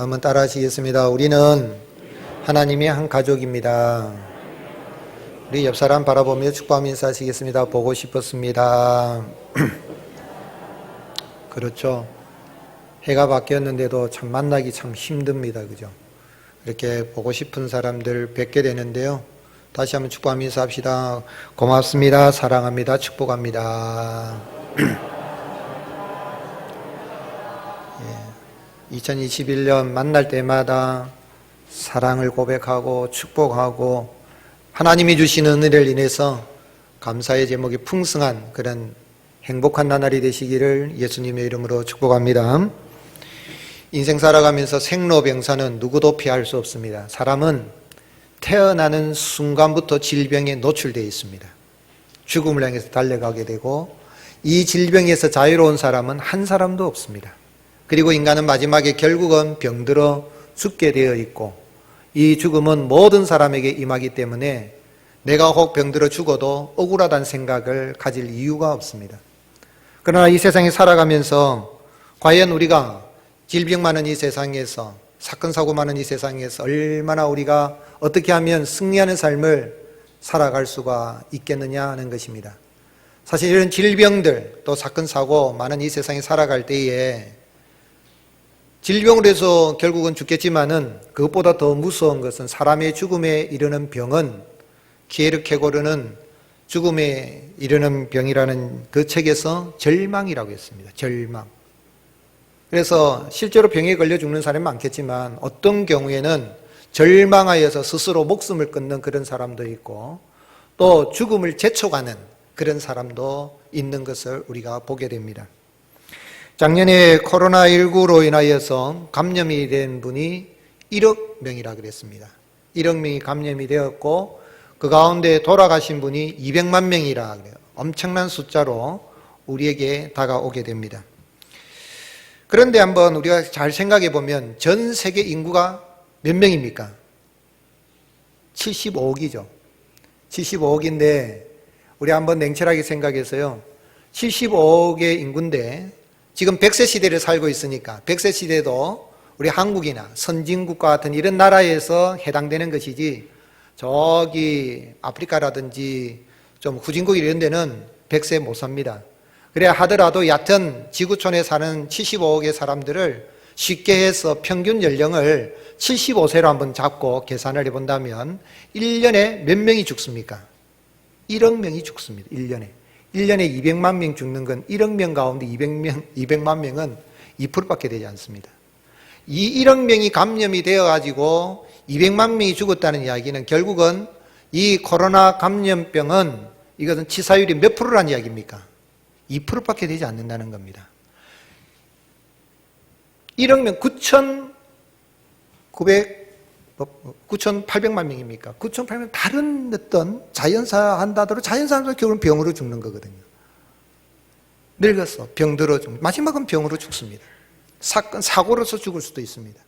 한번 따라 하시겠습니다. 우리는 하나님의 한 가족입니다. 우리 옆 사람 바라보며 축복하며 인사하시겠습니다. 보고 싶었습니다. 그렇죠. 해가 바뀌었는데도 참 만나기 참 힘듭니다. 그죠? 이렇게 보고 싶은 사람들 뵙게 되는데요. 다시 한번 축복하며 인사합시다. 고맙습니다. 사랑합니다. 축복합니다. 2021년 만날 때마다 사랑을 고백하고 축복하고 하나님이 주시는 은혜를 인해서 감사의 제목이 풍성한 그런 행복한 나날이 되시기를 예수님의 이름으로 축복합니다. 인생 살아가면서 생로병사는 누구도 피할 수 없습니다. 사람은 태어나는 순간부터 질병에 노출되어 있습니다. 죽음을 향해서 달려가게 되고 이 질병에서 자유로운 사람은 한 사람도 없습니다. 그리고 인간은 마지막에 결국은 병들어 죽게 되어 있고 이 죽음은 모든 사람에게 임하기 때문에 내가 혹 병들어 죽어도 억울하다는 생각을 가질 이유가 없습니다. 그러나 이 세상에 살아가면서 과연 우리가 질병 많은 이 세상에서 사건 사고 많은 이 세상에서 얼마나 우리가 어떻게 하면 승리하는 삶을 살아갈 수가 있겠느냐 하는 것입니다. 사실 이런 질병들 또 사건 사고 많은 이 세상에 살아갈 때에 질병으로 해서 결국은 죽겠지만은 그것보다 더 무서운 것은 사람의 죽음에 이르는 병은 키에르케고르는 죽음에 이르는 병이라는 그 책에서 절망이라고 했습니다. 절망. 그래서 실제로 병에 걸려 죽는 사람이 많겠지만 어떤 경우에는 절망하여서 스스로 목숨을 끊는 그런 사람도 있고 또 죽음을 재촉하는 그런 사람도 있는 것을 우리가 보게 됩니다. 작년에 코로나19로 인하여서 감염이 된 분이 1억 명이라 그랬습니다. 1억 명이 감염이 되었고 그 가운데 돌아가신 분이 200만 명이라 그래요. 엄청난 숫자로 우리에게 다가오게 됩니다. 그런데 한번 우리가 잘 생각해 보면 전 세계 인구가 몇 명입니까? 75억이죠. 75억인데 우리 한번 냉철하게 생각해서요. 75억의 인구인데 지금 100세 시대를 살고 있으니까 100세 시대도 우리 한국이나 선진국과 같은 이런 나라에서 해당되는 것이지 저기 아프리카라든지 좀 후진국 이런 데는 100세 못 삽니다. 그래야 하더라도 얕은 지구촌에 사는 75억의 사람들을 쉽게 해서 평균 연령을 75세로 한번 잡고 계산을 해본다면 1년에 몇 명이 죽습니까? 1억 명이 죽습니다. 1년에 200만 명 죽는 건 1억 명 가운데 200만 명은 2%밖에 되지 않습니다. 이 1억 명이 감염이 되어가지고 200만 명이 죽었다는 이야기는 결국은 이 코로나 감염병은 이것은 치사율이 몇 프로란 이야기입니까? 2%밖에 되지 않는다는 겁니다. 1억 명 9,800만 명입니까? 9,800만 다른 어떤 자연사 한다더라도 자연사도 결국은 병으로 죽는 거거든요. 늙었어. 병들어 죽습니다. 마지막은 병으로 죽습니다. 사고로서 죽을 수도 있습니다.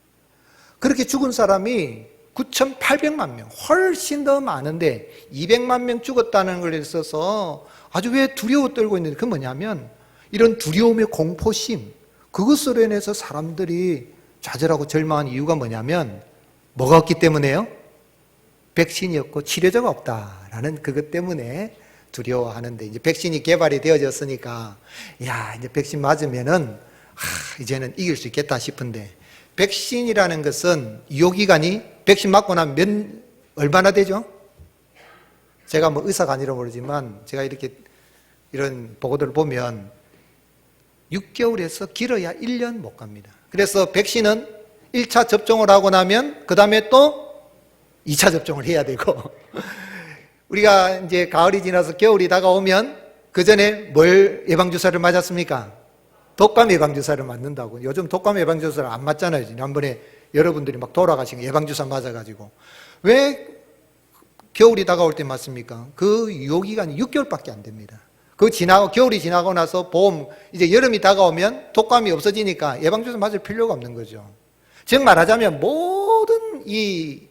그렇게 죽은 사람이 9,800만 명, 훨씬 더 많은데 200만 명 죽었다는 걸 있어서 아주 왜 두려워 떨고 있는데 그건 뭐냐면 이런 두려움의 공포심, 그것으로 인해서 사람들이 좌절하고 절망한 이유가 뭐냐면 뭐가 없기 때문에요? 백신이 없고 치료제가 없다라는 그것 때문에 두려워하는데 이제 백신이 개발이 되어졌으니까 야 이제 백신 맞으면은 이제는 이길 수 있겠다 싶은데 백신이라는 것은 유효기간이 백신 맞고 나면 얼마나 되죠? 제가 뭐 의사가 아니라 모르지만 제가 이렇게 이런 보고들을 보면 6개월에서 길어야 1년 못 갑니다. 그래서 백신은 1차 접종을 하고 나면 그 다음에 또 2차 접종을 해야 되고 우리가 이제 가을이 지나서 겨울이 다가오면 그 전에 뭘 예방주사를 맞았습니까? 독감 예방주사를 맞는다고. 요즘 독감 예방주사를 안 맞잖아요. 지난번에 여러분들이 막 돌아가신 예방주사 맞아가지고. 왜 겨울이 다가올 때 맞습니까? 그 유효기간이 6개월밖에 안 됩니다. 겨울이 지나고 나서 이제 여름이 다가오면 독감이 없어지니까 예방주사 맞을 필요가 없는 거죠. 즉 말하자면 모든 이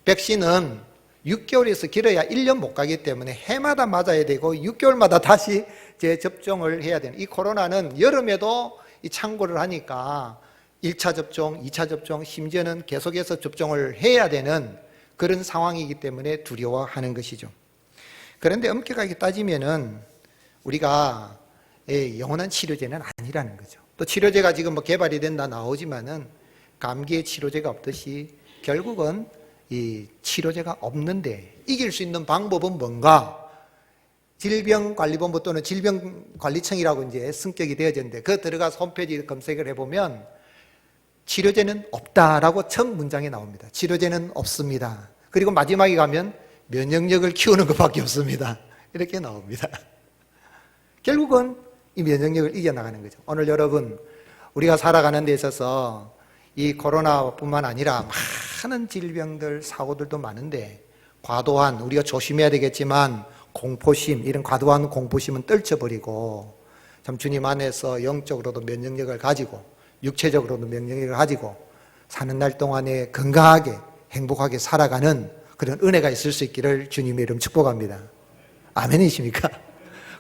백신은 6개월에서 길어야 1년 못 가기 때문에 해마다 맞아야 되고 6개월마다 다시 재접종을 해야 되는 이 코로나는 여름에도 이 창궐을 하니까 1차 접종, 2차 접종, 심지어는 계속해서 접종을 해야 되는 그런 상황이기 때문에 두려워하는 것이죠. 그런데 엄격하게 따지면은 우리가 영원한 치료제는 아니라는 거죠. 또 치료제가 지금 뭐 개발이 된다 나오지만은 감기에 치료제가 없듯이 결국은 이 치료제가 없는데 이길 수 있는 방법은 뭔가? 질병관리본부 또는 질병관리청이라고 이제 승격이 되어졌는데 그 들어가서 홈페이지 검색을 해보면 치료제는 없다라고 첫 문장에 나옵니다. 치료제는 없습니다. 그리고 마지막에 가면 면역력을 키우는 것밖에 없습니다. 이렇게 나옵니다. 결국은 이 면역력을 이겨나가는 거죠. 오늘 여러분, 우리가 살아가는 데 있어서 이 코로나뿐만 아니라 많은 질병들, 사고들도 많은데 과도한, 우리가 조심해야 되겠지만 공포심, 이런 과도한 공포심은 떨쳐버리고 참 주님 안에서 영적으로도 면역력을 가지고 육체적으로도 면역력을 가지고 사는 날 동안에 건강하게 행복하게 살아가는 그런 은혜가 있을 수 있기를 주님의 이름 축복합니다. 아멘이십니까?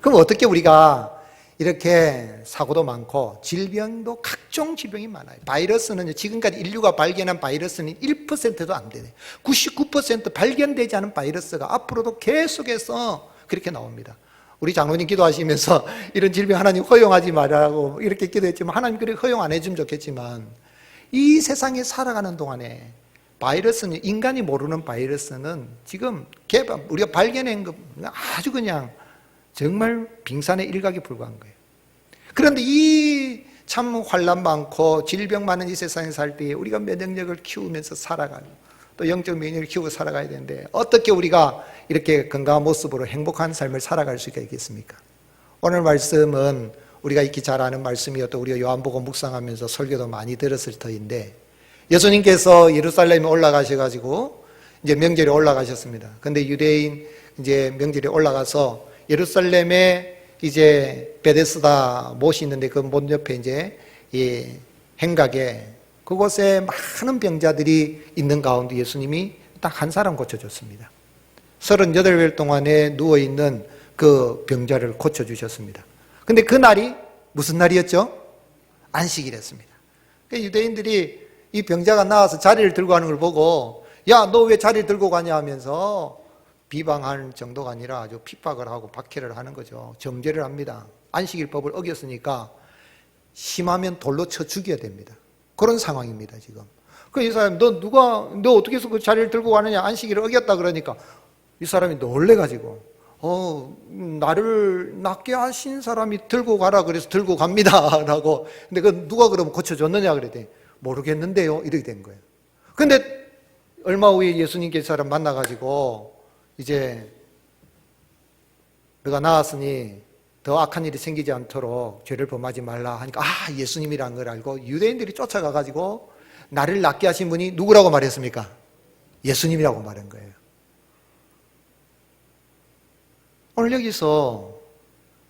그럼 어떻게 우리가 이렇게 사고도 많고 질병도 각종 질병이 많아요. 바이러스는 지금까지 인류가 발견한 바이러스는 1%도 안 되네. 99% 발견되지 않은 바이러스가 앞으로도 계속해서 그렇게 나옵니다. 우리 장로님 기도하시면서 이런 질병 하나님 허용하지 말라고 이렇게 기도했지만 하나님 그렇게 허용 안 해주면 좋겠지만 이 세상에 살아가는 동안에 바이러스는, 인간이 모르는 바이러스는 지금 우리가 발견한 거 아주 그냥 정말 빙산의 일각에 불과한 거예요. 그런데 이 참 환난 많고 질병 많은 이 세상에 살 때에 우리가 면역력을 키우면서 살아가고 또 영적 면역력을 키우고 살아가야 되는데 어떻게 우리가 이렇게 건강한 모습으로 행복한 삶을 살아갈 수가 있겠습니까? 오늘 말씀은 우리가 익히 잘 아는 말씀이었고 우리가 요한복음 묵상하면서 설교도 많이 들었을 터인데 예수님께서 예루살렘에 올라가셔가지고 이제 명절에 올라가셨습니다. 근데 유대인 이제 명절에 올라가서 예루살렘에 이제 베데스다 못이 있는데 그 못 옆에 이제 이 행각에 그곳에 많은 병자들이 있는 가운데 예수님이 딱 한 사람 고쳐줬습니다. 38일 동안에 누워있는 그 병자를 고쳐주셨습니다. 근데 그 날이 무슨 날이었죠? 안식일이었습니다. 그러니까 유대인들이 이 병자가 나와서 자리를 들고 가는 걸 보고 야, 너 왜 자리를 들고 가냐 하면서 비방할 정도가 아니라 아주 핍박을 하고 박해를 하는 거죠. 정죄를 합니다. 안식일법을 어겼으니까 심하면 돌로 쳐 죽여야 됩니다. 그런 상황입니다, 지금. 그 이 사람이 너 어떻게 해서 그 자리를 들고 가느냐, 안식일을 어겼다 그러니까 이 사람이 놀래가지고 나를 낫게 하신 사람이 들고 가라 그래서 들고 갑니다 라고. 근데 그 누가 그러면 고쳐줬느냐 그랬더니 모르겠는데요 이렇게 된 거예요. 근데 얼마 후에 예수님께 이 사람 만나가지고 이제 너가 나았으니 더 악한 일이 생기지 않도록 죄를 범하지 말라 하니까 예수님이란 걸 알고 유대인들이 쫓아가가지고 나를 낫게 하신 분이 누구라고 말했습니까? 예수님이라고 말한 거예요. 오늘 여기서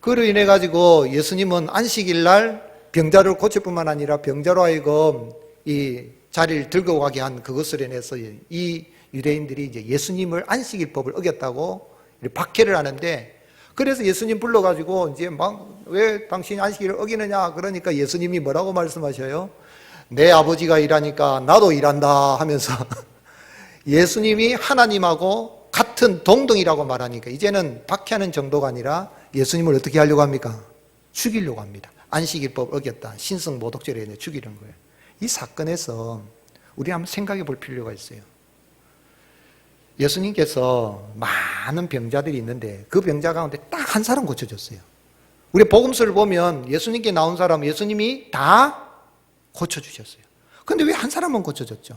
그로 인해 가지고 예수님은 안식일 날 병자를 고칠 뿐만 아니라 병자로 하여금 이 자리를 들고 가게 한 그것을 인해서 이 유대인들이 이제 예수님을 안식일법을 어겼다고 박해를 하는데, 그래서 예수님 불러가지고 이제 막 왜 당신이 안식일을 어기느냐 그러니까 예수님이 뭐라고 말씀하셔요? 내 아버지가 일하니까 나도 일한다 하면서 예수님이 하나님하고 같은 동등이라고 말하니까 이제는 박해하는 정도가 아니라 예수님을 어떻게 하려고 합니까? 죽이려고 합니다. 안식일법 어겼다, 신성 모독죄로 인해 죽이는 거예요. 이 사건에서 우리 한번 생각해 볼 필요가 있어요. 예수님께서 많은 병자들이 있는데 그 병자 가운데 딱 한 사람 고쳐줬어요. 우리 복음서를 보면 예수님께 나온 사람 예수님이 다 고쳐주셨어요. 근데 왜 한 사람만 고쳐줬죠?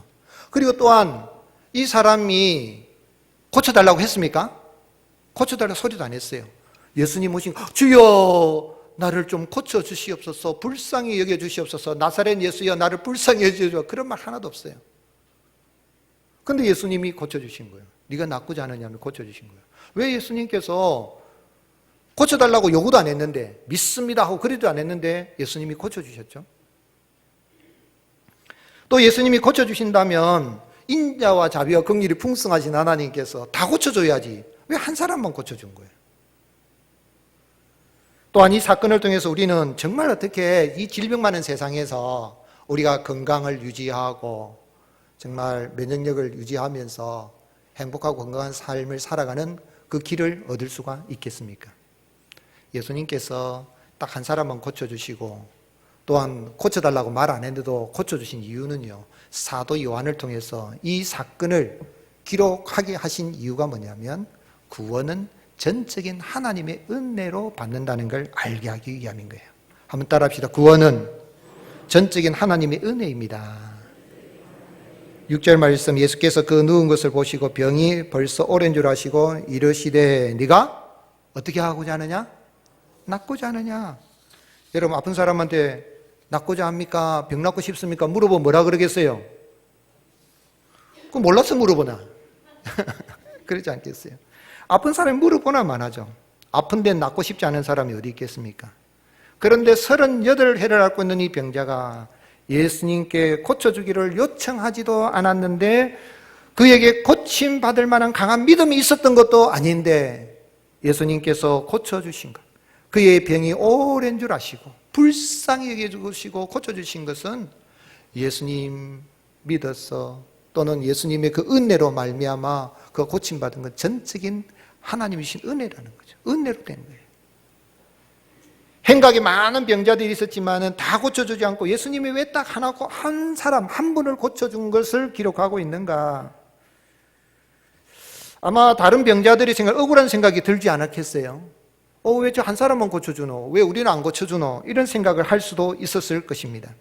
그리고 또한 이 사람이 고쳐달라고 했습니까? 고쳐달라고 소리도 안 했어요. 예수님 오신 주여 나를 좀 고쳐주시옵소서, 불쌍히 여겨주시옵소서, 나사렛 예수여 나를 불쌍히 여겨주시옵소서, 그런 말 하나도 없어요. 근데 예수님이 고쳐주신 거예요. 네가 낫고자 하느냐면 고쳐주신 거예요. 왜 예수님께서 고쳐달라고 요구도 안 했는데, 믿습니다 하고 그래도 안 했는데 예수님이 고쳐주셨죠? 또 예수님이 고쳐주신다면 인자와 자비와 긍휼이 풍성하신 하나님께서 다 고쳐줘야지 왜 한 사람만 고쳐준 거예요? 또한 이 사건을 통해서 우리는 정말 어떻게 이 질병 많은 세상에서 우리가 건강을 유지하고 정말 면역력을 유지하면서 행복하고 건강한 삶을 살아가는 그 길을 얻을 수가 있겠습니까? 예수님께서 딱 한 사람만 고쳐주시고 또한 고쳐달라고 말 안 했는데도 고쳐주신 이유는요, 사도 요한을 통해서 이 사건을 기록하게 하신 이유가 뭐냐면 구원은 전적인 하나님의 은혜로 받는다는 걸 알게 하기 위함인 거예요. 한번 따라합시다. 구원은 전적인 하나님의 은혜입니다. 6절 말씀, 예수께서 그 누운 것을 보시고 병이 벌써 오랜 줄 아시고 이르시되 네가 어떻게 하고자 하느냐? 낫고자 하느냐? 여러분 아픈 사람한테 낫고자 합니까? 병 낫고 싶습니까? 물어보면 뭐라 그러겠어요? 그럼 몰라서 물어보나? 그러지 않겠어요? 아픈 사람이 물어보나만 하죠. 아픈데 낫고 싶지 않은 사람이 어디 있겠습니까? 그런데 38해를 앓고 있는 이 병자가 예수님께 고쳐주기를 요청하지도 않았는데 그에게 고침받을 만한 강한 믿음이 있었던 것도 아닌데 예수님께서 고쳐주신 것, 그의 병이 오랜 줄 아시고 불쌍히 여겨주시고 고쳐주신 것은 예수님 믿어서 또는 예수님의 그 은혜로 말미암아 그 고침받은 건 전적인 하나님이신 은혜라는 거죠. 은혜로 된 거예요. 행각에 많은 병자들이 있었지만 다 고쳐주지 않고 예수님이 왜 딱 한 사람 한 분을 고쳐준 것을 기록하고 있는가? 아마 다른 병자들이 억울한 생각이 들지 않았겠어요? 왜 저 한 사람만 고쳐주노? 왜 우리는 안 고쳐주노? 이런 생각을 할 수도 있었을 것입니다.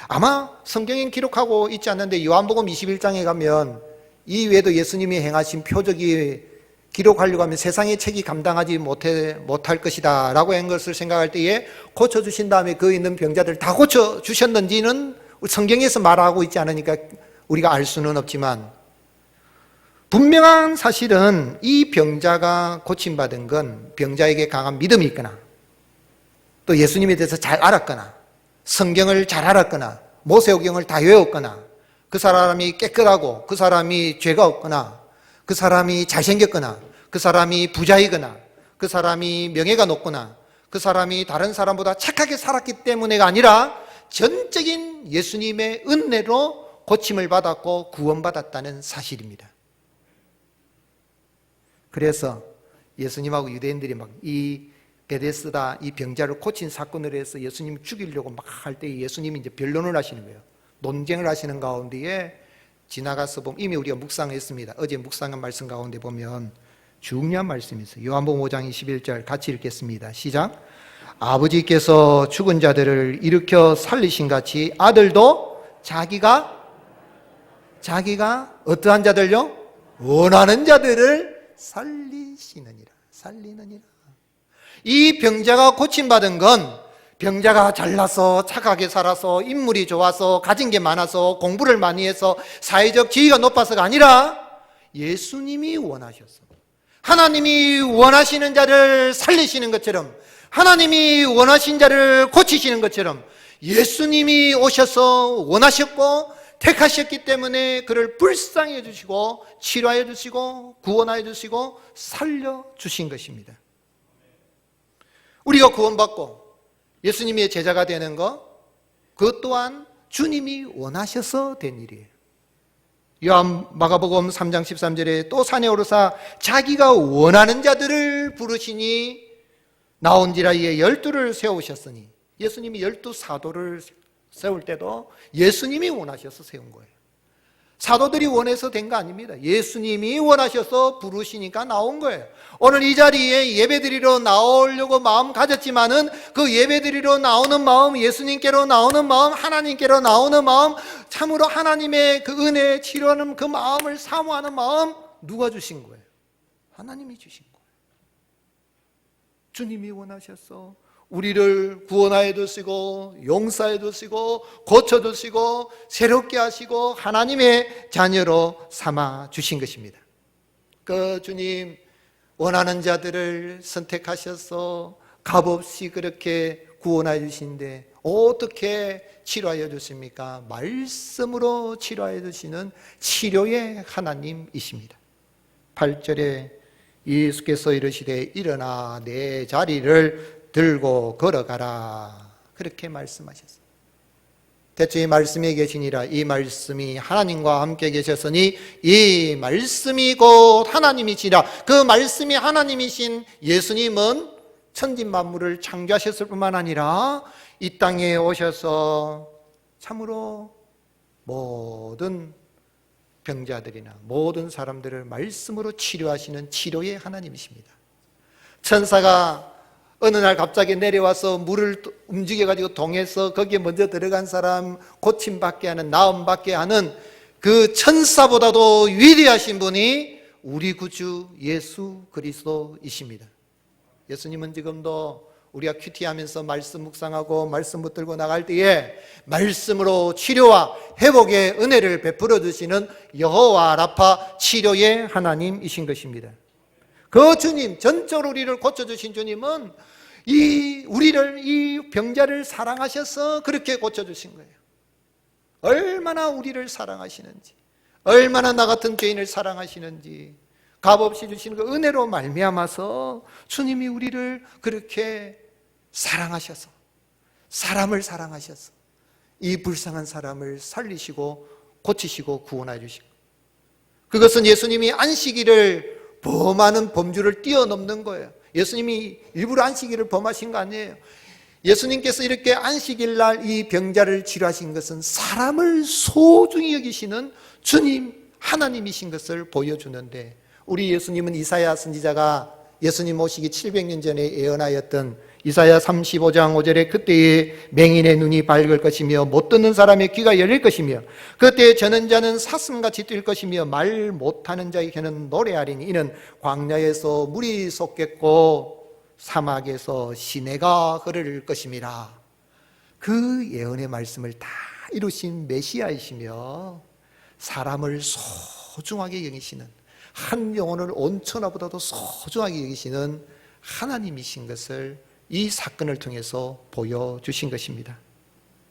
아마 성경에 기록하고 있지 않는데 요한복음 21장에 가면 이 외에도 예수님이 행하신 표적이 기록하려고 하면 세상의 책이 감당하지 못할 것이다 라고 한 것을 생각할 때에 고쳐주신 다음에 그 있는 병자들 다 고쳐주셨는지는 성경에서 말하고 있지 않으니까 우리가 알 수는 없지만 분명한 사실은 이 병자가 고침받은 건 병자에게 강한 믿음이 있거나 또 예수님에 대해서 잘 알았거나 성경을 잘 알았거나 모세오경을 다 외웠거나 그 사람이 깨끗하고 그 사람이 죄가 없거나 그 사람이 잘생겼거나 그 사람이 부자이거나 그 사람이 명예가 높거나 그 사람이 다른 사람보다 착하게 살았기 때문에가 아니라 전적인 예수님의 은혜로 고침을 받았고 구원받았다는 사실입니다. 그래서 예수님하고 유대인들이 막 이 베데스다 이 병자를 고친 사건으로 해서 예수님을 죽이려고 막 할 때 예수님이 이제 변론을 하시는 거예요. 논쟁을 하시는 가운데에 지나가서 보면 이미 우리가 묵상했습니다. 어제 묵상한 말씀 가운데 보면 중요한 말씀이 있어요. 요한복음 5장 21절 같이 읽겠습니다. 시작. 아버지께서 죽은 자들을 일으켜 살리신 같이 아들도 자기가 어떠한 자들요? 원하는 자들을 살리시느니라. 살리느니라. 이 병자가 고침받은 건 병자가 잘나서 착하게 살아서 인물이 좋아서 가진 게 많아서 공부를 많이 해서 사회적 지위가 높아서가 아니라 예수님이 원하셔서 하나님이 원하시는 자를 살리시는 것처럼 하나님이 원하신 자를 고치시는 것처럼 예수님이 오셔서 원하셨고 택하셨기 때문에 그를 불쌍히 해주시고 치료해 주시고 구원해 주시고 살려주신 것입니다. 우리가 구원받고 예수님의 제자가 되는 것, 그것 또한 주님이 원하셔서 된 일이에요. 마가복음 3장 13절에 또 산에 오르사 자기가 원하는 자들을 부르시니 나온지라 이에 12를 세우셨으니 예수님이 12사도를 세울 때도 예수님이 원하셔서 세운 거예요. 사도들이 원해서 된 거 아닙니다. 예수님이 원하셔서 부르시니까 나온 거예요. 오늘 이 자리에 예배드리러 나오려고 마음 가졌지만은 그 예배드리러 나오는 마음, 예수님께로 나오는 마음, 하나님께로 나오는 마음, 참으로 하나님의 그 은혜 치료하는 그 마음을 사모하는 마음 누가 주신 거예요? 하나님이 주신 거예요. 주님이 원하셔서 우리를 구원하여 주시고 용서해 주시고 고쳐 주시고 새롭게 하시고 하나님의 자녀로 삼아 주신 것입니다. 그 주님 원하는 자들을 선택하셔서 값없이 그렇게 구원하여 주시는데 어떻게 치료하여 주십니까? 말씀으로 치료하여 주시는 치료의 하나님이십니다. 8절에 예수께서 이르시되 일어나 내 자리를 들고 걸어가라 그렇게 말씀하셨어요. 태초에 말씀이 계시니라. 이 말씀이 하나님과 함께 계셨으니 이 말씀이 곧 하나님이시라. 그 말씀이 하나님이신 예수님은 천지 만물을 창조하셨을 뿐만 아니라 이 땅에 오셔서 참으로 모든 병자들이나 모든 사람들을 말씀으로 치료하시는 치료의 하나님이십니다. 천사가 어느 날 갑자기 내려와서 물을 움직여가지고 동해서 거기에 먼저 들어간 사람 고침받게 하는, 나음받게 하는 그 천사보다도 위대하신 분이 우리 구주 예수 그리스도이십니다. 예수님은 지금도 우리가 큐티하면서 말씀 묵상하고 말씀 붙들고 나갈 때에 말씀으로 치료와 회복의 은혜를 베풀어 주시는 여호와 라파, 치료의 하나님이신 것입니다. 그 주님, 전적으로 우리를 고쳐주신 주님은 이 병자를 사랑하셔서 그렇게 고쳐주신 거예요. 얼마나 우리를 사랑하시는지, 얼마나 나 같은 죄인을 사랑하시는지 값없이 주시는 그 은혜로 말미암아서 주님이 우리를 그렇게 사랑하셔서, 사람을 사랑하셔서 이 불쌍한 사람을 살리시고 고치시고 구원해 주시고, 그것은 예수님이 안식일을 범하는 범주를 뛰어넘는 거예요. 예수님이 일부러 안식일을 범하신 거 아니에요. 예수님께서 이렇게 안식일 날 이 병자를 치료하신 것은 사람을 소중히 여기시는 주님 하나님이신 것을 보여주는데, 우리 예수님은 이사야 선지자가 예수님 오시기 700년 전에 예언하였던 이사야 35장 5절에 그때에 맹인의 눈이 밝을 것이며 못 듣는 사람의 귀가 열릴 것이며 그때에 저는 자는 사슴같이 뛸 것이며 말 못하는 자에게는 노래하리니 이는 광야에서 물이 솟겠고 사막에서 시내가 흐를 것임이라. 그 예언의 말씀을 다 이루신 메시아이시며 사람을 소중하게 여기시는, 한 영혼을 온천하보다도 소중하게 여기시는 하나님이신 것을 이 사건을 통해서 보여주신 것입니다.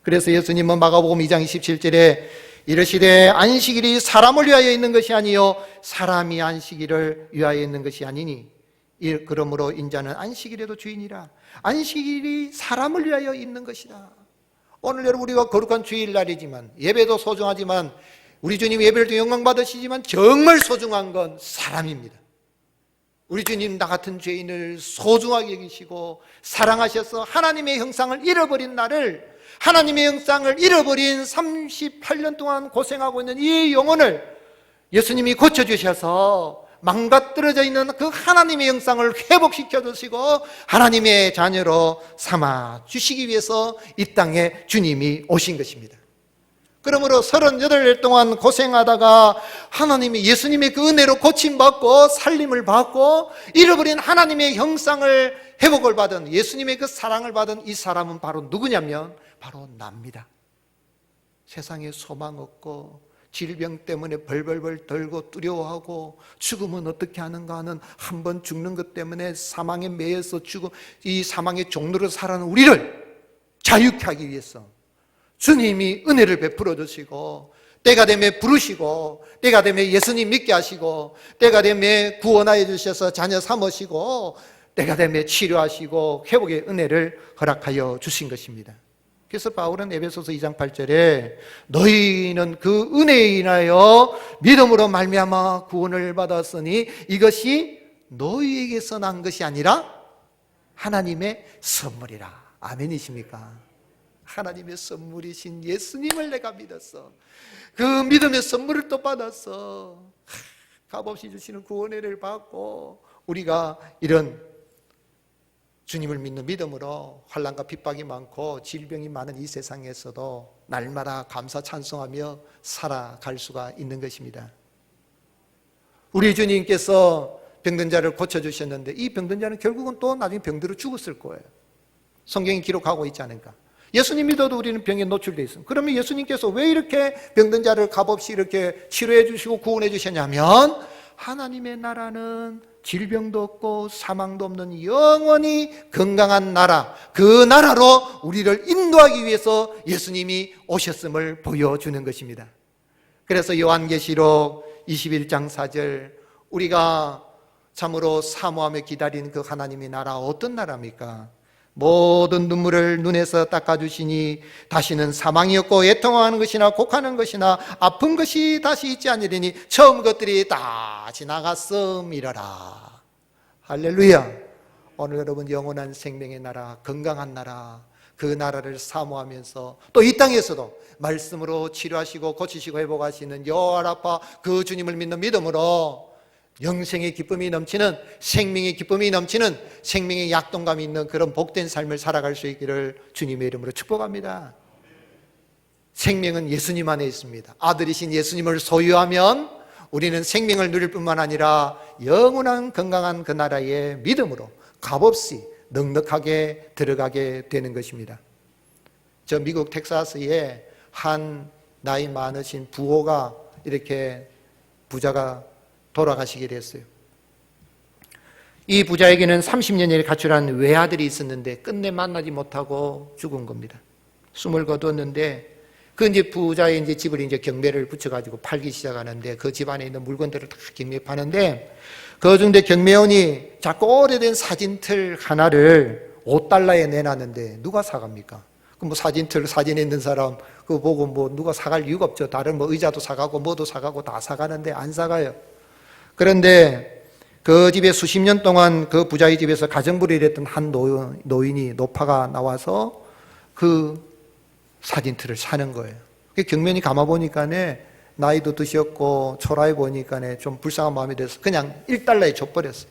그래서 예수님은 마가복음 2장 27절에 이르시되 안식일이 사람을 위하여 있는 것이 아니요 사람이 안식일을 위하여 있는 것이 아니니 그러므로 인자는 안식일에도 주인이라. 안식일이 사람을 위하여 있는 것이다. 오늘 여러분 우리가 거룩한 주일날이지만 예배도 소중하지만 우리 주님 예배를 통해 영광 받으시지만 정말 소중한 건 사람입니다. 우리 주님 나 같은 죄인을 소중하게 여기시고 사랑하셔서 하나님의 형상을 잃어버린 나를, 하나님의 형상을 잃어버린 38년 동안 고생하고 있는 이 영혼을 예수님이 고쳐주셔서 망가뜨려져 있는 그 하나님의 형상을 회복시켜 주시고 하나님의 자녀로 삼아 주시기 위해서 이 땅에 주님이 오신 것입니다. 그러므로 38년 동안 고생하다가 하나님이 예수님의 그 은혜로 고침받고 살림을 받고 잃어버린 하나님의 형상을 회복을 받은, 예수님의 그 사랑을 받은 이 사람은 바로 누구냐면 바로 납니다. 세상에 소망 없고 질병 때문에 벌벌벌 떨고 두려워하고 죽으면 어떻게 하는가 하는, 한 번 죽는 것 때문에 사망에 매여서 이 사망의 종로로 살아가는 우리를 자유케 하기 위해서 주님이 은혜를 베풀어 주시고 때가 되면 부르시고 때가 되면 예수님 믿게 하시고 때가 되면 구원하여 주셔서 자녀 삼으시고 때가 되면 치료하시고 회복의 은혜를 허락하여 주신 것입니다. 그래서 바울은 에베소서 2장 8절에 너희는 그 은혜에 인하여 믿음으로 말미암아 구원을 받았으니 이것이 너희에게서 난 것이 아니라 하나님의 선물이라. 아멘이십니까? 하나님의 선물이신 예수님을 내가 믿었어. 그 믿음의 선물을 또 받았어. 값없이 주시는 구원을 받고 우리가 이런 주님을 믿는 믿음으로 환난과 핍박이 많고 질병이 많은 이 세상에서도 날마다 감사 찬송하며 살아갈 수가 있는 것입니다. 우리 주님께서 병든 자를 고쳐주셨는데 이 병든 자는 결국은 또 나중에 병들어 죽었을 거예요. 성경이 기록하고 있지 않을까. 예수님 믿어도 우리는 병에 노출되어 있습니다. 그러면 예수님께서 왜 이렇게 병든 자를 값없이 이렇게 치료해 주시고 구원해 주셨냐면 하나님의 나라는 질병도 없고 사망도 없는 영원히 건강한 나라, 그 나라로 우리를 인도하기 위해서 예수님이 오셨음을 보여주는 것입니다. 그래서 요한계시록 21장 4절, 우리가 참으로 사모하며 기다리는 그 하나님의 나라 어떤 나라입니까? 모든 눈물을 눈에서 닦아주시니 다시는 사망이 없고 애통하는 것이나 곡하는 것이나 아픈 것이 다시 있지 않으리니 처음 것들이 다 지나갔음이라라. 할렐루야. 오늘 여러분 영원한 생명의 나라, 건강한 나라, 그 나라를 사모하면서 또 이 땅에서도 말씀으로 치료하시고 고치시고 회복하시는 여호와 라파 그 주님을 믿는 믿음으로 영생의 기쁨이 넘치는, 생명의 기쁨이 넘치는, 생명의 약동감이 있는 그런 복된 삶을 살아갈 수 있기를 주님의 이름으로 축복합니다. 생명은 예수님 안에 있습니다. 아들이신 예수님을 소유하면 우리는 생명을 누릴 뿐만 아니라 영원한 건강한 그 나라의 믿음으로 값없이 넉넉하게 들어가게 되는 것입니다. 저 미국 텍사스에 한 나이 많으신 부호가 이렇게 부자가 돌아가시게 됐어요. 이 부자에게는 30년을 가출한 외아들이 있었는데 끝내 만나지 못하고 죽은 겁니다. 숨을 거두었는데 그 이제 부자의 이제 집을 이제 경매를 붙여가지고 팔기 시작하는데 그 집안에 있는 물건들을 다 경매파는데 그 중에 경매원이 자꾸 오래된 사진틀 하나를 $5에 내놨는데 누가 사갑니까? 그 뭐 사진틀 사진에 있는 사람 그거 보고 뭐 누가 사갈 이유가 없죠. 다른 뭐 의자도 사가고 뭐도 사가고 다 사가는데 안 사가요. 그런데 그 집에 수십 년 동안 그 부자의 집에서 가정부를 일했던 한 노인이 노파가 나와서 그 사진틀을 사는 거예요. 경면이 감아보니까 나이도 드셨고 초라해 보니까 좀 불쌍한 마음이 들어서 그냥 $1에 줘버렸어요.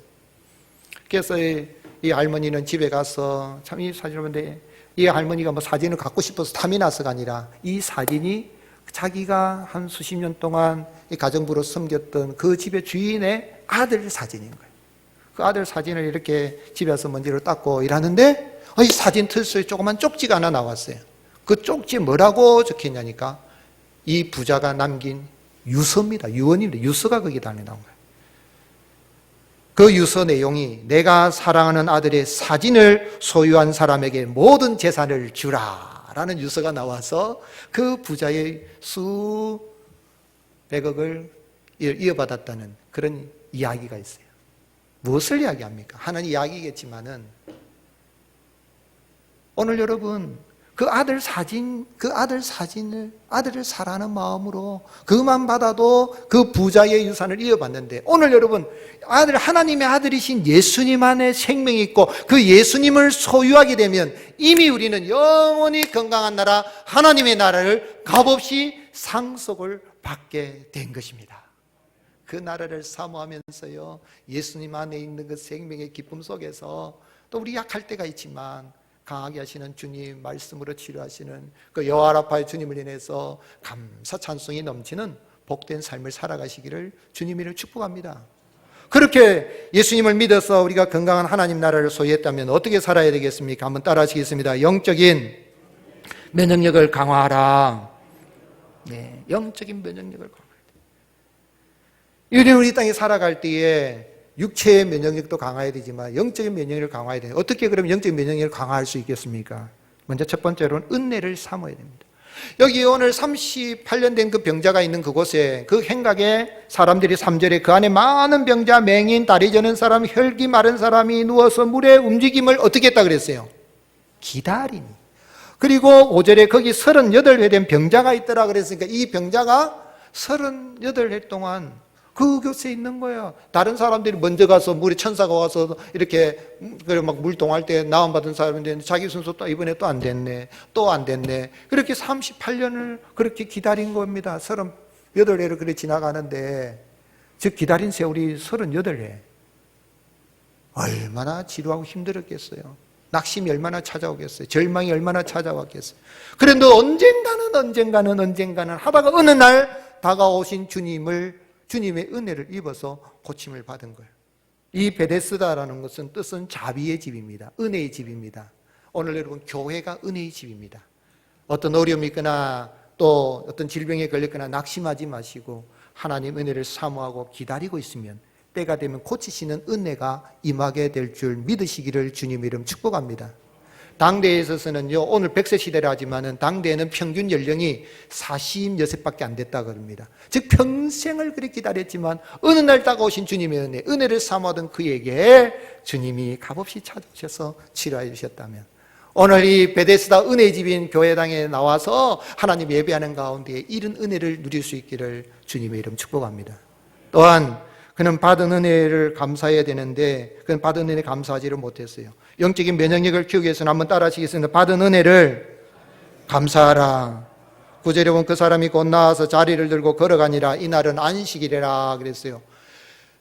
그래서 이 할머니는 집에 가서 참 이 사진을 보는데 이 할머니가 뭐 사진을 갖고 싶어서 탐이 나서가 아니라 이 사진이 자기가 한 수십 년 동안 이 가정부로 섬겼던 그 집의 주인의 아들 사진인 거예요. 그 아들 사진을 이렇게 집에 와서 먼지를 닦고 일하는데 이 사진 틀에 조그만 쪽지가 하나 나왔어요. 그 쪽지에 뭐라고 적혀있냐니까 이 부자가 남긴 유서입니다. 유언입니다. 유서가 거기다 나온 거예요. 그 유서 내용이 내가 사랑하는 아들의 사진을 소유한 사람에게 모든 재산을 주라 라는 유서가 나와서 그 부자의 수백억을 이어받았다는 그런 이야기가 있어요. 무엇을 이야기합니까? 하나님 이야기겠지만은 오늘 여러분 그 아들 사진을 아들을 사랑하는 마음으로 그만 받아도 그 부자의 유산을 이어받는데 오늘 여러분 하나님의 아들이신 예수님 안에 생명이 있고 그 예수님을 소유하게 되면 이미 우리는 영원히 건강한 나라 하나님의 나라를 값없이 상속을 받게 된 것입니다. 그 나라를 사모하면서요 예수님 안에 있는 그 생명의 기쁨 속에서 또 우리 약할 때가 있지만 강하게 하시는 주님 말씀으로 치료하시는 그 여호와 라파의 주님을 인해서 감사 찬송이 넘치는 복된 삶을 살아가시기를 주님을 축복합니다. 그렇게 예수님을 믿어서 우리가 건강한 하나님 나라를 소유했다면 어떻게 살아야 되겠습니까? 한번 따라 하시겠습니다. 영적인 면역력을 강화하라. 네, 영적인 면역력을 강화하라. 우리 땅에 살아갈 때에 육체의 면역력도 강화해야 되지만 영적인 면역력을 강화해야 돼요. 어떻게 그러면 영적인 면역력을 강화할 수 있겠습니까? 먼저 첫 번째로는 은혜를 삼아야 됩니다. 여기 오늘 38년 된 그 병자가 있는 그곳에 그 행각에 사람들이 3절에 그 안에 많은 병자, 맹인, 다리 저는 사람, 혈기 마른 사람이 누워서 물의 움직임을 어떻게 했다 그랬어요? 기다리니. 그리고 5절에 거기 38회 된 병자가 있더라 그랬으니까 이 병자가 38회 동안 그 곳에 있는 거예요. 다른 사람들이 먼저 가서 물에 천사가 와서 이렇게 막 물동할 때 나음받은 사람인데 자기 순서 또 이번에 또 안 됐네. 또 안 됐네. 그렇게 38년을 그렇게 기다린 겁니다. 38회를 그렇게 지나가는데 즉 기다린 세월이 38회. 얼마나 지루하고 힘들었겠어요. 낙심이 얼마나 찾아오겠어요. 절망이 얼마나 찾아왔겠어요. 그런데 언젠가는 하다가 어느 날 다가오신 주님의 은혜를 입어서 고침을 받은 거예요. 이 베데스다라는 것은 뜻은 자비의 집입니다. 은혜의 집입니다. 오늘 여러분 교회가 은혜의 집입니다. 어떤 어려움이 있거나 또 어떤 질병에 걸렸거나 낙심하지 마시고 하나님 은혜를 사모하고 기다리고 있으면 때가 되면 고치시는 은혜가 임하게 될 줄 믿으시기를 주님 이름 축복합니다. 당대에 있어서는요, 오늘 100세 시대라 하지만은 당대에는 평균 연령이 46밖에 안 됐다 그럽니다. 즉 평생을 그렇게 기다렸지만 어느 날 다가오신 주님의 은혜, 은혜를 사모하던 그에게 주님이 값없이 찾아오셔서 치료해 주셨다면, 오늘 이 베데스다 은혜의 집인 교회당에 나와서 하나님 예배하는 가운데 이런 은혜를 누릴 수 있기를 주님의 이름 축복합니다. 또한 그는 받은 은혜를 감사해야 되는데 그는 받은 은혜에 감사하지를 못했어요. 영적인 면역력을 키우기 위해서는 한번 따라 하시겠습니다. 받은 은혜를 감사하라. 9절에 보면 그 사람이 곧 나와서 자리를 들고 걸어가니라. 이날은 안식일이라 그랬어요.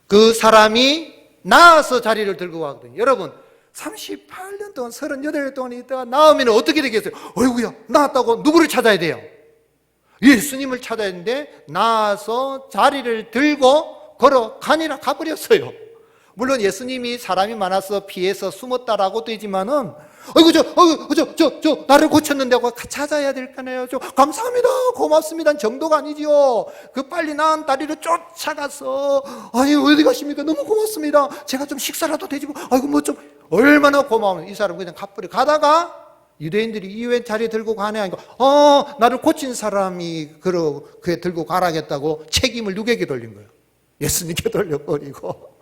그 사람이 나와서 자리를 들고 가거든요. 여러분 38년 동안 38년 동안 있다가 나오면 어떻게 되겠어요? 어이구야 나왔다고 누구를 찾아야 돼요? 예수님을 찾아야 되는데 나와서 자리를 들고 걸어가니라 가버렸어요. 물론 예수님이 사람이 많아서 피해서 숨었다라고 되지만은 저 나를 고쳤는데 하고 찾아야 될까요? 감사합니다 고맙습니다 정도가 아니지요. 그 빨리 나은 다리를 쫓아가서 아니 어디 가십니까? 너무 고맙습니다. 제가 좀 식사라도 되지고 아이고 뭐 좀 얼마나 고마우면 이 사람 그냥 가버려. 가다가 유대인들이 이외 자리에 들고 가네 하니까 나를 고친 사람이 그에 들고 가라겠다고 책임을 누구에게 돌린 거예요? 예수님께 돌려버리고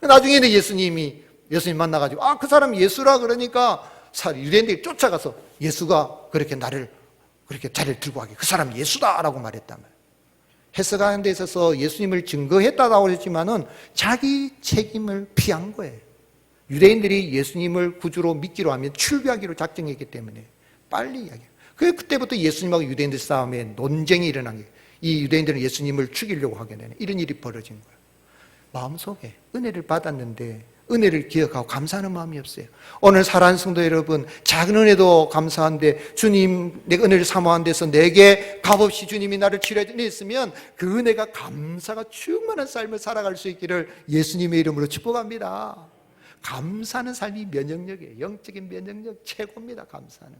나중에는 예수님 만나가지고 그 사람이 예수라 그러니까 유대인들이 쫓아가서 예수가 그렇게 나를 그렇게 자리를 들고 가게 그 사람이 예수다라고 말했단 말이에요. 해석하는 데 있어서 예수님을 증거했다고 했지만은 자기 책임을 피한 거예요. 유대인들이 예수님을 구주로 믿기로 하면 출교하기로 작정했기 때문에 빨리 이야기해요. 그때부터 예수님하고 유대인들 싸움에 논쟁이 일어난 거예요. 이 유대인들은 예수님을 죽이려고 하게 되는 이런 일이 벌어진 거예요. 마음속에 은혜를 받았는데 은혜를 기억하고 감사하는 마음이 없어요. 오늘 사랑하는 성도 여러분, 작은 은혜도 감사한데 주님 내가 은혜를 사모한 데서 내게 값없이 주님이 나를 치료해 주셨으면 그 은혜가 감사가 충만한 삶을 살아갈 수 있기를 예수님의 이름으로 축복합니다. 감사하는 삶이 면역력이에요. 영적인 면역력 최고입니다. 감사는.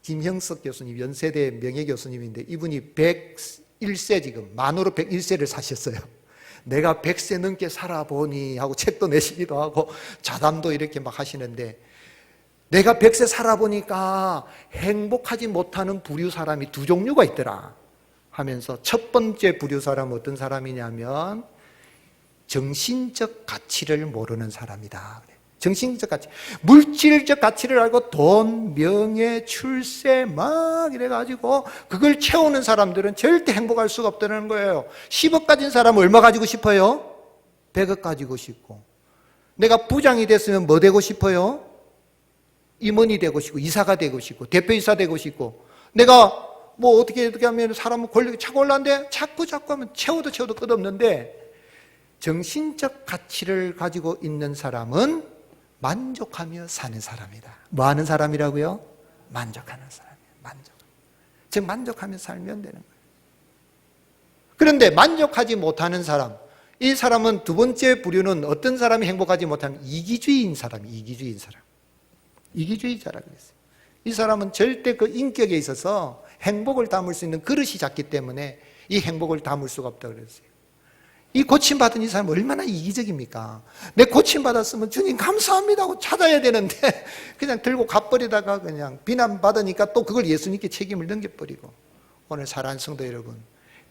김형석 교수님, 연세대 명예교수님인데 이분이 101세 지금 만으로 101세를 사셨어요. 내가 100세 넘게 살아보니 하고 책도 내시기도 하고 자담도 이렇게 막 하시는데 내가 100세 살아보니까 행복하지 못하는 부류 사람이 두 종류가 있더라 하면서 첫 번째 부류 사람은 어떤 사람이냐면 정신적 가치를 모르는 사람이다. 정신적 가치, 물질적 가치를 알고 돈, 명예, 출세 막 이래가지고 그걸 채우는 사람들은 절대 행복할 수가 없다는 거예요. 10억 가진 사람은 얼마 가지고 싶어요? 100억 가지고 싶고, 내가 부장이 됐으면 뭐 되고 싶어요? 임원이 되고 싶고, 이사가 되고 싶고, 대표이사 되고 싶고, 내가 뭐 어떻게 하면 사람은 권력이 차고 올라는데 자꾸 하면 채워도 끝없는데, 정신적 가치를 가지고 있는 사람은 만족하며 사는 사람이다. 뭐 하는 사람이라고요? 만족하는 사람이에요. 즉 만족하며 살면 되는 거예요. 그런데 만족하지 못하는 사람, 이 사람은 두 번째 부류는 어떤 사람이 행복하지 못하면 이기주의인 사람. 이기주의자라고 했어요. 이 사람은 절대 그 인격에 있어서 행복을 담을 수 있는 그릇이 작기 때문에 이 행복을 담을 수가 없다고 그랬어요. 이 고침받은 이 사람은 얼마나 이기적입니까? 내 고침받았으면 주님 감사합니다 하고 찾아야 되는데 그냥 들고 가버리다가 그냥 비난받으니까 또 그걸 예수님께 책임을 넘겨버리고. 오늘 사랑하는 성도 여러분,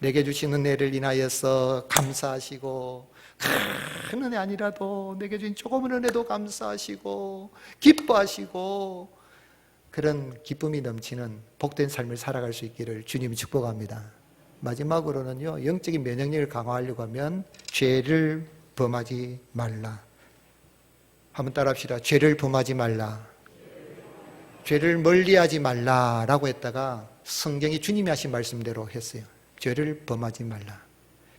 내게 주신 은혜를 인하여서 감사하시고, 큰 은혜 아니라도 내게 주신 조금은 은혜도 감사하시고 기뻐하시고, 그런 기쁨이 넘치는 복된 삶을 살아갈 수 있기를 주님이 축복합니다. 마지막으로는요, 영적인 면역력을 강화하려고 하면 죄를 범하지 말라. 한번 따라합시다. 죄를 범하지 말라. 죄를 멀리하지 말라라고 했다가 성경이 주님이 하신 말씀대로 했어요. 죄를 범하지 말라.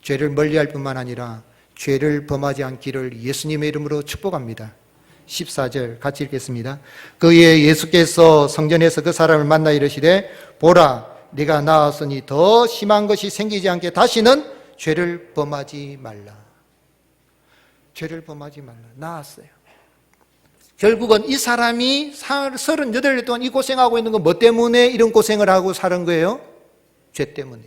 죄를 멀리할 뿐만 아니라 죄를 범하지 않기를 예수님의 이름으로 축복합니다. 14절 같이 읽겠습니다. 그의 예수께서 성전에서 그 사람을 만나 이르시되 보라 네가 나았으니 더 심한 것이 생기지 않게 다시는 죄를 범하지 말라. 죄를 범하지 말라. 나았어요. 결국은 이 사람이 38년 동안 이 고생하고 있는 건 뭐 때문에 이런 고생을 하고 사는 거예요? 죄 때문에.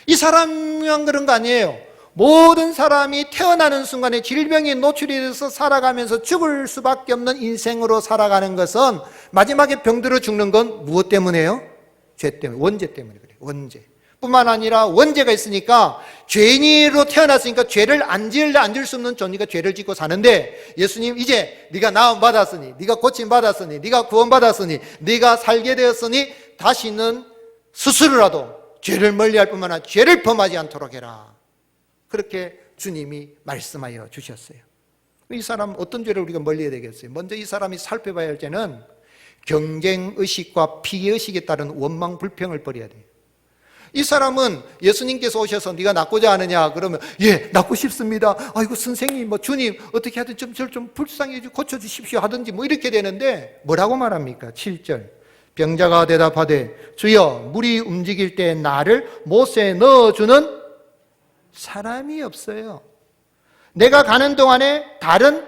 이 사람만 그런 거 아니에요. 모든 사람이 태어나는 순간에 질병에 노출이 돼서 살아가면서 죽을 수밖에 없는 인생으로 살아가는 것은 마지막에 병들어 죽는 건 무엇 때문에요? 죄 때문에, 원죄 때문에 그래요. 원죄. 뿐만 아니라 원죄가 있으니까 죄인으로 태어났으니까 죄를 안 지을 수 없는 존재가 죄를 짓고 사는데 예수님 이제 네가 나음 받았으니, 네가 고침 받았으니, 네가 구원 받았으니, 네가 살게 되었으니 다시는 스스로라도 죄를 멀리할 뿐만 아니라 죄를 범하지 않도록 해라. 그렇게 주님이 말씀하여 주셨어요. 이 사람 어떤 죄를 우리가 멀리해야 되겠어요? 먼저 이 사람이 살펴봐야 할 죄는 경쟁의식과 피해의식에 따른 원망 불평을 버려야 돼요. 이 사람은 예수님께서 오셔서 네가 낫고자 하느냐 그러면 예 낫고 싶습니다. 아이고 선생님 뭐 주님 어떻게 하든 저를 좀 불쌍히 고쳐주십시오 하든지 뭐 이렇게 되는데 뭐라고 말합니까? 7절 병자가 대답하되 주여 물이 움직일 때 나를 못에 넣어주는 사람이 없어요. 내가 가는 동안에 다른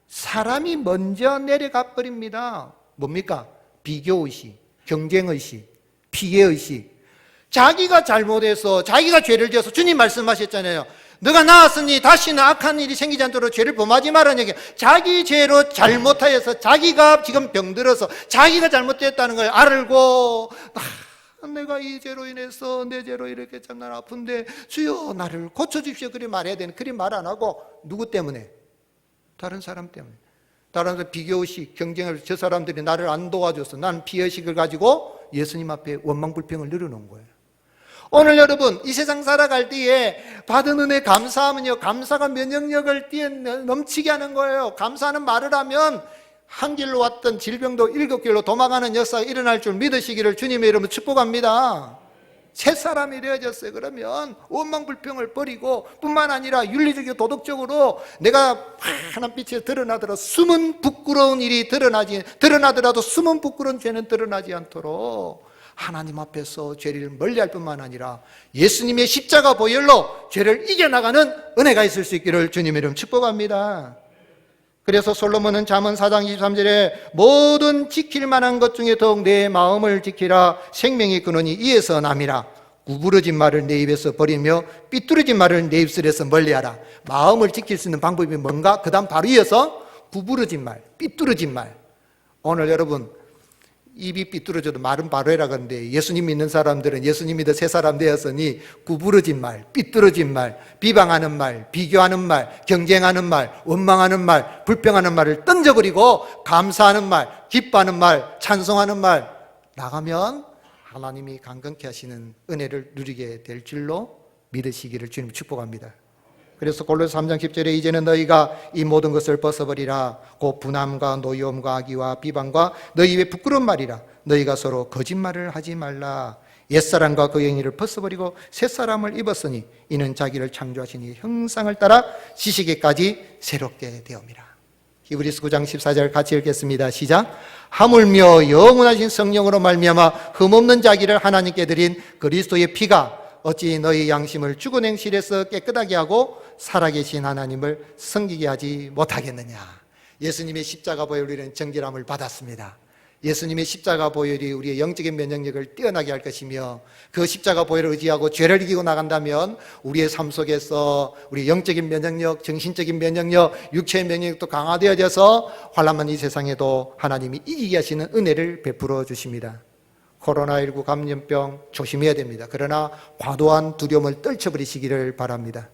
사람이 먼저 내려가 버립니다. 뭡니까? 비교의식, 경쟁의식, 피해의식. 자기가 잘못해서 자기가 죄를 지어서 주님 말씀하셨잖아요. 너가 나았으니 다시는 악한 일이 생기지 않도록 죄를 범하지 말라는 얘기. 자기 죄로 잘못하여서 자기가 지금 병들어서 자기가 잘못됐다는 걸 알고 내가 이 죄로 인해서 내 죄로 이렇게 참 난 아픈데 주여 나를 고쳐주십시오 그리 말해야 되는 그리 말 안 하고 누구 때문에? 다른 사람 때문에. 다른 사람 비교의식, 경쟁을 저 사람들이 나를 안 도와줘서 난 피해의식을 가지고 예수님 앞에 원망불평을 늘어놓은 거예요. 오늘 여러분 이 세상 살아갈 때에 받은 은혜 감사하면요 감사가 면역력을 넘치게 하는 거예요. 감사하는 말을 하면 한 길로 왔던 질병도 7길로 도망가는 역사가 일어날 줄 믿으시기를 주님의 이름으로 축복합니다. 새 사람이 되어졌어요. 그러면 원망불평을 버리고 뿐만 아니라 윤리적이고 도덕적으로 내가 환한 빛에 드러나더라도 숨은 부끄러운 일이 드러나더라도 숨은 부끄러운 죄는 드러나지 않도록 하나님 앞에서 죄를 멀리할 뿐만 아니라 예수님의 십자가 보혈로 죄를 이겨나가는 은혜가 있을 수 있기를 주님의 이름 축복합니다. 그래서 솔로몬은 잠언 4장 23절에 모든 지킬 만한 것 중에 더욱 내 마음을 지키라. 생명의 근원이 이에서 남이라. 구부러진 말을 내 입에서 버리며 삐뚤어진 말을 내 입술에서 멀리하라. 마음을 지킬 수 있는 방법이 뭔가? 그 다음 바로 이어서 구부러진 말, 삐뚤어진 말. 오늘 여러분 입이 삐뚤어져도 말은 바로 해라 그러는데 예수님 믿는 사람들은 예수님 믿어 새 사람 되었으니 구부러진 말, 삐뚤어진 말, 비방하는 말, 비교하는 말, 경쟁하는 말, 원망하는 말, 불평하는 말을 던져버리고 감사하는 말, 기뻐하는 말, 찬송하는 말 나가면 하나님이 강건케 하시는 은혜를 누리게 될 줄로 믿으시기를 주님 축복합니다. 그래서 골로새 3장 10절에 이제는 너희가 이 모든 것을 벗어버리라. 곧 분함과 노여움과 악의와 비방과 너희 입에 부끄러운 말이라. 너희가 서로 거짓말을 하지 말라. 옛사람과 그 행위를 벗어버리고 새사람을 입었으니 이는 자기를 창조하신 이 형상을 따라 지식에까지 새롭게 되옵니다. 히브리서 9장 14절 같이 읽겠습니다. 시작. 하물며 영원하신 성령으로 말미암아 흠없는 자기를 하나님께 드린 그리스도의 피가 어찌 너희 양심을 죽은 행실에서 깨끗하게 하고 살아계신 하나님을 섬기게 하지 못하겠느냐. 예수님의 십자가 보혈로 우리는 정결함을 받았습니다. 예수님의 십자가 보혈이 우리의 영적인 면역력을 뛰어나게 할 것이며 그 십자가 보혈을 의지하고 죄를 이기고 나간다면 우리의 삶 속에서 우리의 영적인 면역력, 정신적인 면역력, 육체의 면역력도 강화되어져서 환난한 이 세상에도 하나님이 이기게 하시는 은혜를 베풀어 주십니다. 코로나19 감염병 조심해야 됩니다. 그러나 과도한 두려움을 떨쳐버리시기를 바랍니다.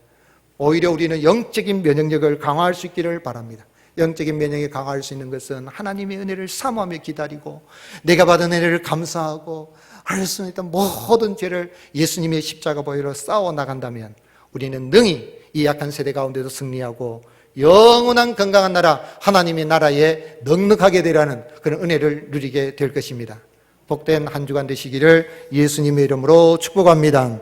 오히려 우리는 영적인 면역력을 강화할 수 있기를 바랍니다. 영적인 면역력이 강화할 수 있는 것은 하나님의 은혜를 사모하며 기다리고 내가 받은 은혜를 감사하고 할 수 있는 모든 죄를 예수님의 십자가 보혈로 싸워 나간다면 우리는 능히 이 약한 세대 가운데도 승리하고 영원한 건강한 나라 하나님의 나라에 넉넉하게 되라는 그런 은혜를 누리게 될 것입니다. 복된 한 주간 되시기를 예수님의 이름으로 축복합니다.